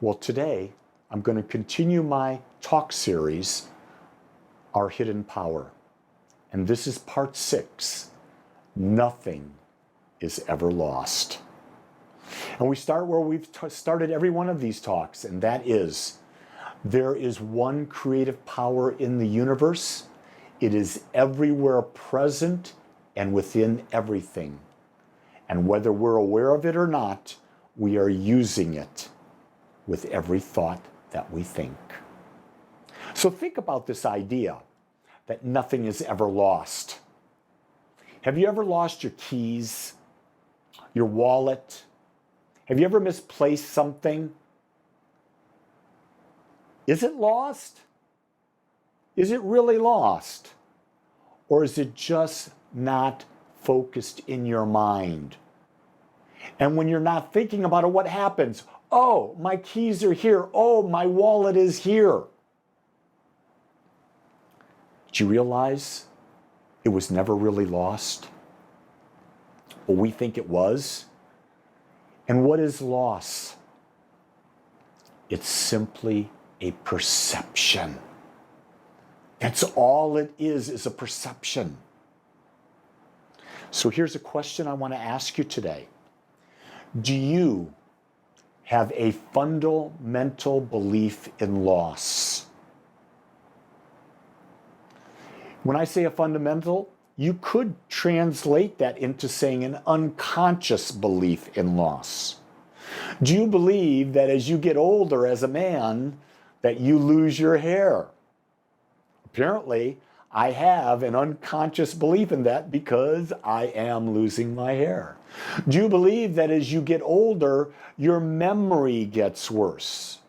Well, today I'm going to continue my talk series, Our Hidden Power. And this is part 6. Nothing is ever lost. And we start where we've started every one of these talks, and that is, there is one creative power in the universe. It is everywhere present and within everything. And whether we're aware of it or not, we are using it with every thought that we think. So think about this idea that nothing is ever lost. Have you ever lost your keys, your wallet? Have you ever misplaced something? Is it lost? Is it really lost? Or is it just not focused in your mind? And when you're not thinking about it, what happens? Oh, my keys are here. Oh, my wallet is here. Did you realize it was never really lost? Well, we think it was. And what is loss? It's simply a perception. That's all it is a perception. So here's a question I want to ask you today. Do you have a fundamental belief in loss? When I say a fundamental, you could translate that into saying an unconscious belief in loss. Do you believe that as you get older as a man, that you lose your hair? Apparently, I have an unconscious belief in that because I am losing my hair. Do you believe that as you get older, your memory gets worse?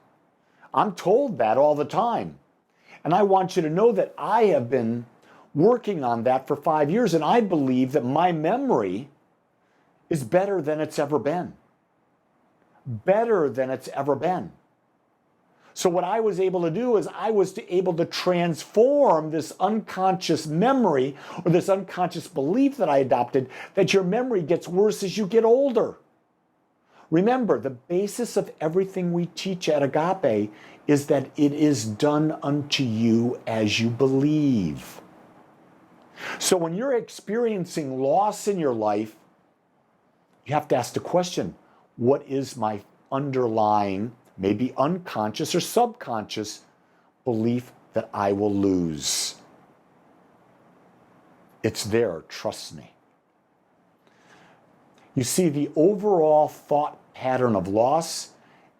I'm told that all the time. And I want you to know that I have been working on that for 5 years, and I believe that my memory is better than it's ever been. Better than it's ever been. So what I was able to do is I was able to transform this unconscious memory or this unconscious belief that I adopted that your memory gets worse as you get older. Remember, the basis of everything we teach at Agape is that it is done unto you as you believe. So when you're experiencing loss in your life, you have to ask the question, what is my underlying, maybe unconscious or subconscious belief that I will lose? It's there, trust me. You see, the overall thought pattern of loss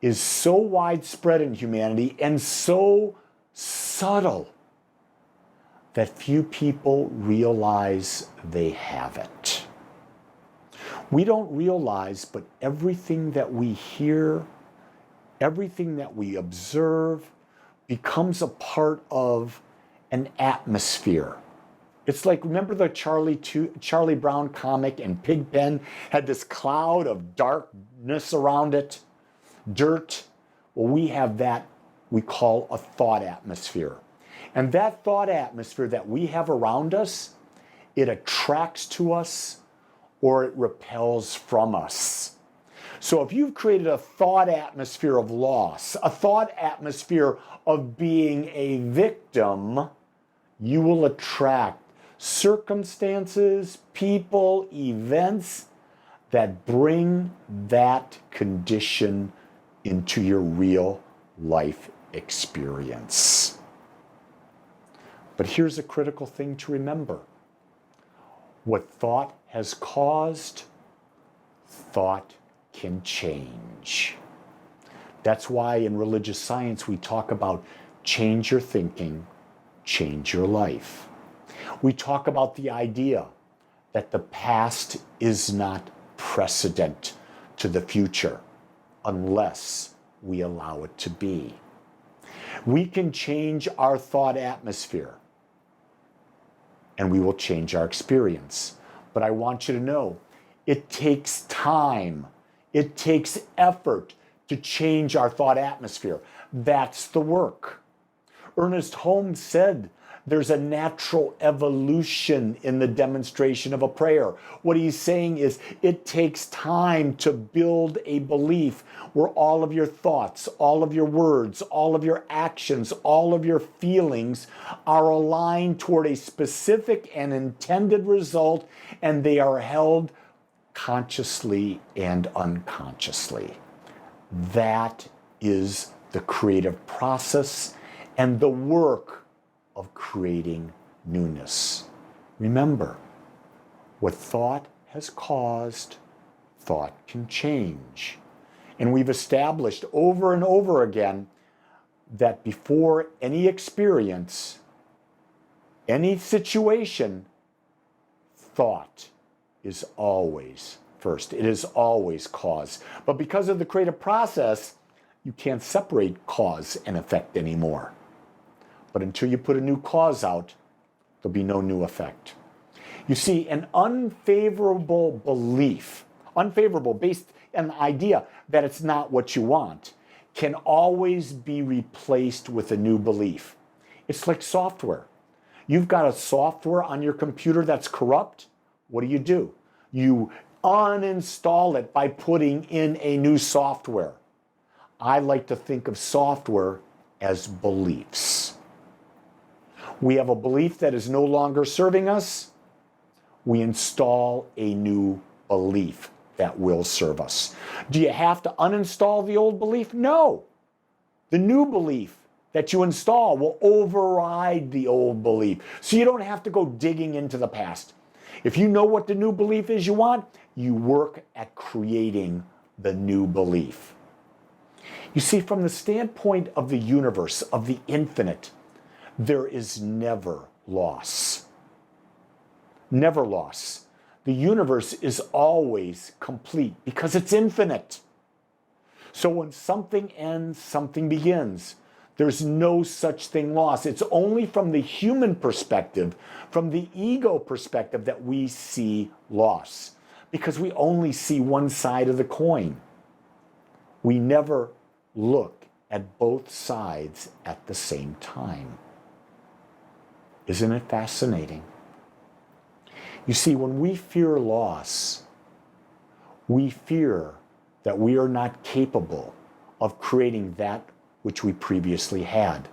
is so widespread in humanity and so subtle that few people realize they have it. We don't realize, but everything that we hear, everything that we observe becomes a part of an atmosphere. It's like, remember the Charlie Brown comic, and Pigpen had this cloud of darkness around it, dirt? Well, we have that we call a thought atmosphere. And that thought atmosphere that we have around us, it attracts to us or it repels from us. So if you've created a thought atmosphere of loss, a thought atmosphere of being a victim, you will attract circumstances, people, events that bring that condition into your real life experience. But here's a critical thing to remember. What thought has caused, thought can change. That's why in religious science we talk about change your thinking, change your life. We talk about the idea that the past is not precedent to the future unless we allow it to be. We can change our thought atmosphere and we will change our experience. But I want you to know, it takes time. It takes effort to change our thought atmosphere. That's the work. Ernest Holmes said There's a natural evolution in the demonstration of a prayer. What he's saying is it takes time to build a belief where all of your thoughts, all of your words, all of your actions, all of your feelings are aligned toward a specific and intended result, and they are held consciously and unconsciously. That is the creative process and the work of creating newness. Remember, what thought has caused, thought can change. And we've established over and over again that before any experience, any situation, thought is always first. It is always cause. But because of the creative process, you can't separate cause and effect anymore. But until you put a new cause out, there'll be no new effect. You see, an unfavorable belief, unfavorable based on the idea that it's not what you want, can always be replaced with a new belief. It's like software. You've got a software on your computer that's corrupt. What do? You uninstall it by putting in a new software. I like to think of software as beliefs. We have a belief that is no longer serving us. We install a new belief that will serve us. Do you have to uninstall the old belief? No. The new belief that you install will override the old belief. So you don't have to go digging into the past. If you know what the new belief is you want, you work at creating the new belief. You see, from the standpoint of the universe, of the infinite, there is never loss. Never loss. The universe is always complete because it's infinite. So when something ends, something begins. There's no such thing loss. It's only from the human perspective, from the ego perspective, that we see loss, because we only see one side of the coin. We never look at both sides at the same time. Isn't it fascinating? You see, when we fear loss, we fear that we are not capable of creating that which we previously had.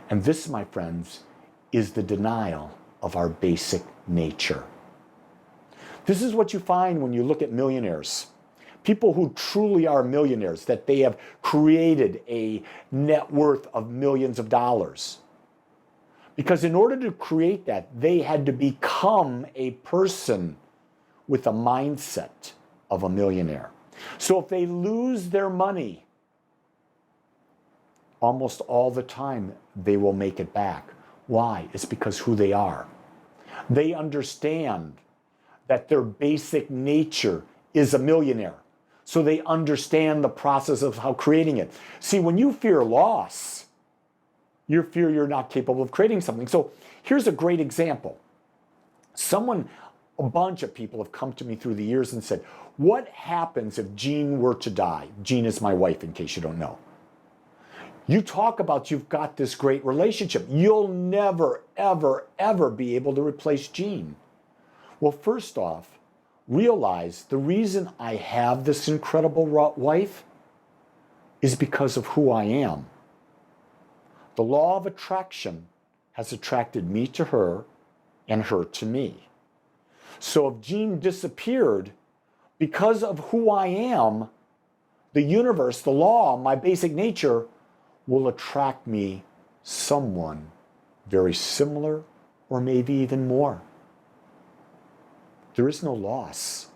And this, my friends, is the denial of our basic nature. This is what you find when you look at millionaires. People who truly are millionaires, that they have created a net worth of millions of dollars. Because in order to create that, they had to become a person with a mindset of a millionaire. So if they lose their money, almost all the time they will make it back. Why? It's because who they are. They understand that their basic nature is a millionaire. So they understand the process of how creating it. See, when you fear loss, you fear you're not capable of creating something. So here's a great example. A bunch of people have come to me through the years and said, what happens if Jean were to die? Jean is my wife, in case you don't know. You talk about you've got this great relationship. You'll never, ever, ever be able to replace Jean. Well, first off, realize the reason I have this incredible wife is because of who I am. The law of attraction has attracted me to her and her to me. So if Jean disappeared, because of who I am, the universe, the law, my basic nature will attract me someone very similar or maybe even more. There is no loss.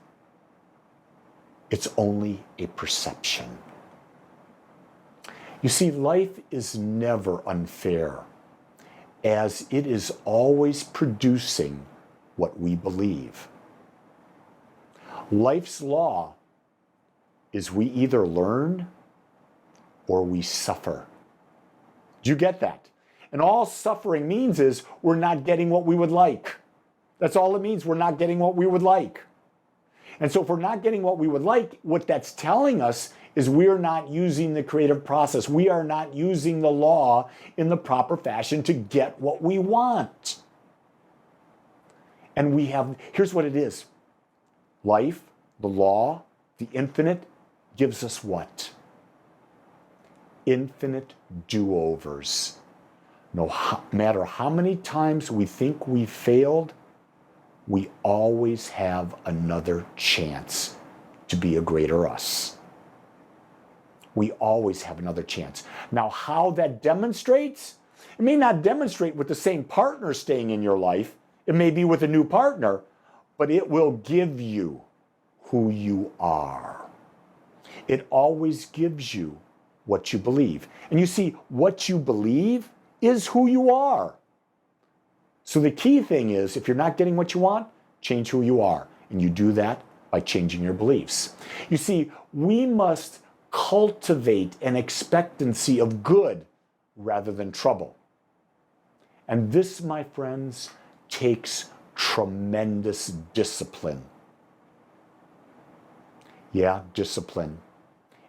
It's only a perception. You see, life is never unfair, as it is always producing what we believe. Life's law is we either learn or we suffer. Do you get that? And all suffering means is we're not getting what we would like. That's all it means. We're not getting what we would like. And so if we're not getting what we would like, what that's telling us is we are not using the creative process. We are not using the law in the proper fashion to get what we want. And here's what it is. Life, the law, the infinite gives us what? Infinite do-overs. No matter how many times we think we failed, we always have another chance to be a greater us. We always have another chance. Now, how that demonstrates? It may not demonstrate with the same partner staying in your life. It may be with a new partner, but it will give you who you are. It always gives you what you believe. And you see, what you believe is who you are. So the key thing is, if you're not getting what you want, change who you are. And you do that by changing your beliefs. You see, we must cultivate an expectancy of good rather than trouble. And this, my friends, takes tremendous discipline. Yeah, discipline.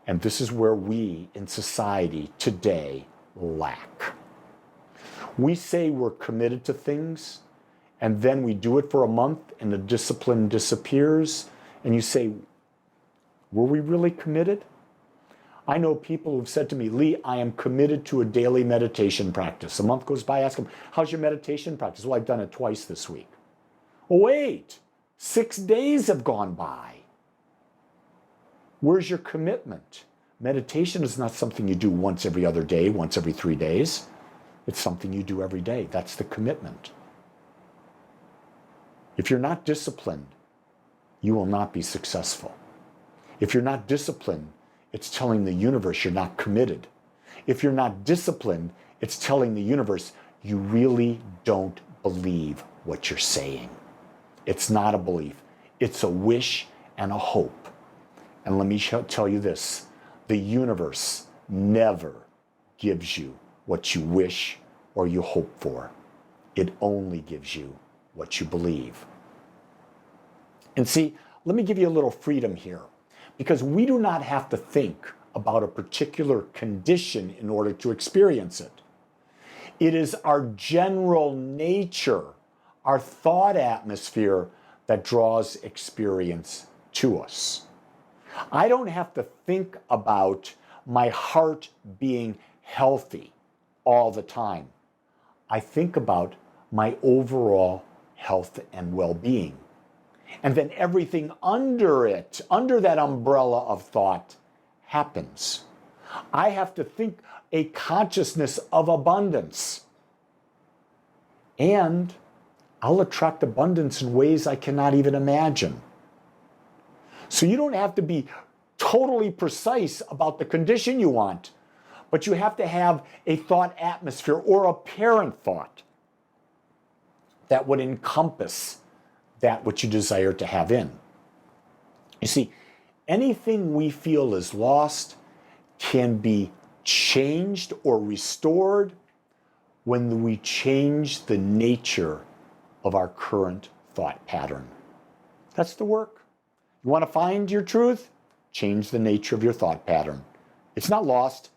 And this is where we in society today lack. We say we're committed to things, and then we do it for a month and the discipline disappears, and you say, were we really committed? I know people who've said to me, Lee, I am committed to a daily meditation practice. A month goes by, I ask them, how's your meditation practice? Well, I've done it twice this week. Oh, wait, 6 days have gone by. Where's your commitment? Meditation is not something you do once every other day, once every 3 days. It's something you do every day. That's the commitment. If you're not disciplined, you will not be successful. If you're not disciplined, it's telling the universe you're not committed. If you're not disciplined, it's telling the universe you really don't believe what you're saying. It's not a belief. It's a wish and a hope. And let me tell you this, the universe never gives you what you wish or you hope for. It only gives you what you believe. And see, let me give you a little freedom here, because we do not have to think about a particular condition in order to experience it. It is our general nature, our thought atmosphere that draws experience to us. I don't have to think about my heart being healthy all the time. I think about my overall health and well-being. And then everything under it, under that umbrella of thought, happens. I have to think a consciousness of abundance. And I'll attract abundance in ways I cannot even imagine. So you don't have to be totally precise about the condition you want, but you have to have a thought atmosphere or a parent thought that would encompass that which you desire to have in. You see, anything we feel is lost can be changed or restored when we change the nature of our current thought pattern. That's the work. You want to find your truth? Change the nature of your thought pattern. It's not lost.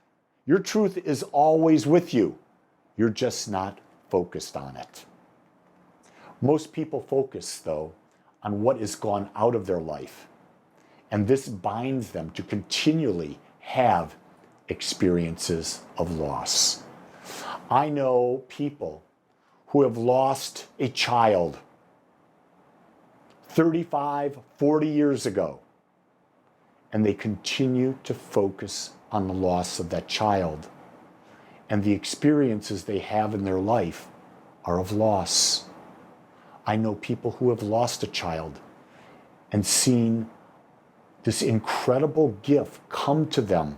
Your truth is always with you. You're just not focused on it. Most people focus, though, on what has gone out of their life. And this binds them to continually have experiences of loss. I know people who have lost a child 35, 40 years ago, and they continue to focus on the loss of that child. And the experiences they have in their life are of loss. I know people who have lost a child and seen this incredible gift come to them,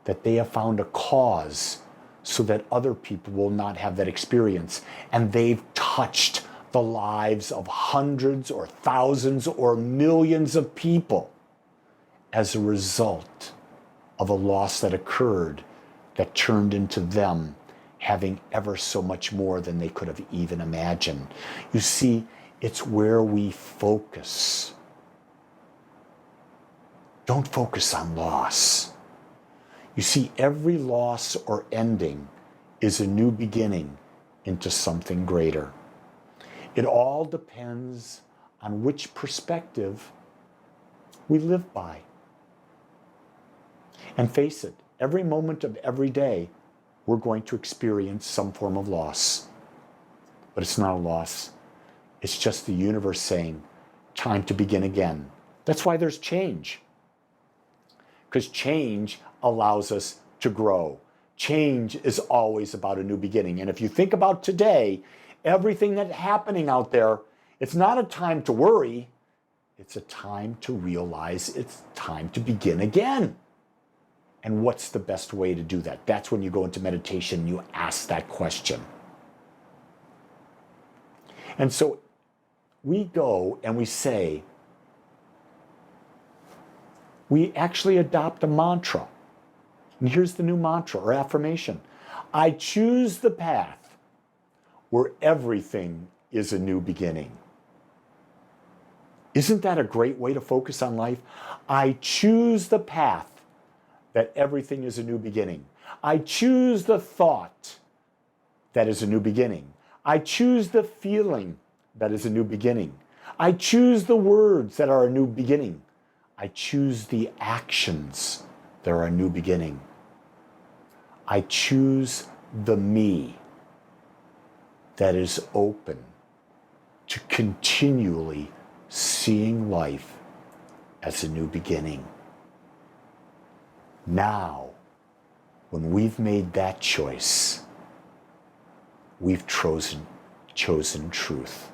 that they have found a cause so that other people will not have that experience. And they've touched the lives of hundreds or thousands or millions of people as a result of a loss that occurred that turned into them having ever so much more than they could have even imagined. You see, it's where we focus. Don't focus on loss. You see, every loss or ending is a new beginning into something greater. It all depends on which perspective we live by. And face it, every moment of every day, we're going to experience some form of loss. But it's not a loss. It's just the universe saying, time to begin again. That's why there's change. Because change allows us to grow. Change is always about a new beginning. And if you think about today, everything that's happening out there, it's not a time to worry. It's a time to realize it's time to begin again. And what's the best way to do that? That's when you go into meditation and you ask that question. And so we go and we say, we actually adopt a mantra. And here's the new mantra or affirmation. I choose the path where everything is a new beginning. Isn't that a great way to focus on life? I choose the path that everything is a new beginning. I choose the thought that is a new beginning. I choose the feeling that is a new beginning. I choose the words that are a new beginning. I choose the actions that are a new beginning. I choose the me that is open to continually seeing life as a new beginning. Now, when we've made that choice, we've chosen truth.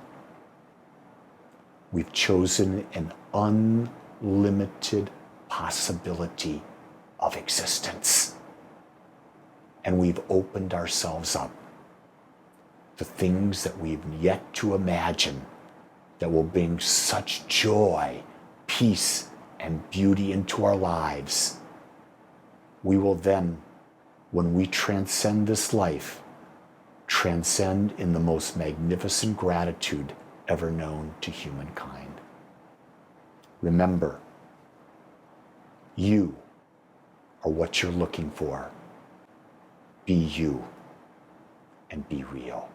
We've chosen an unlimited possibility of existence. And we've opened ourselves up to things that we've yet to imagine that will bring such joy, peace, and beauty into our lives. We will then, when we transcend this life, transcend in the most magnificent gratitude ever known to humankind. Remember, you are what you're looking for. Be you and be real.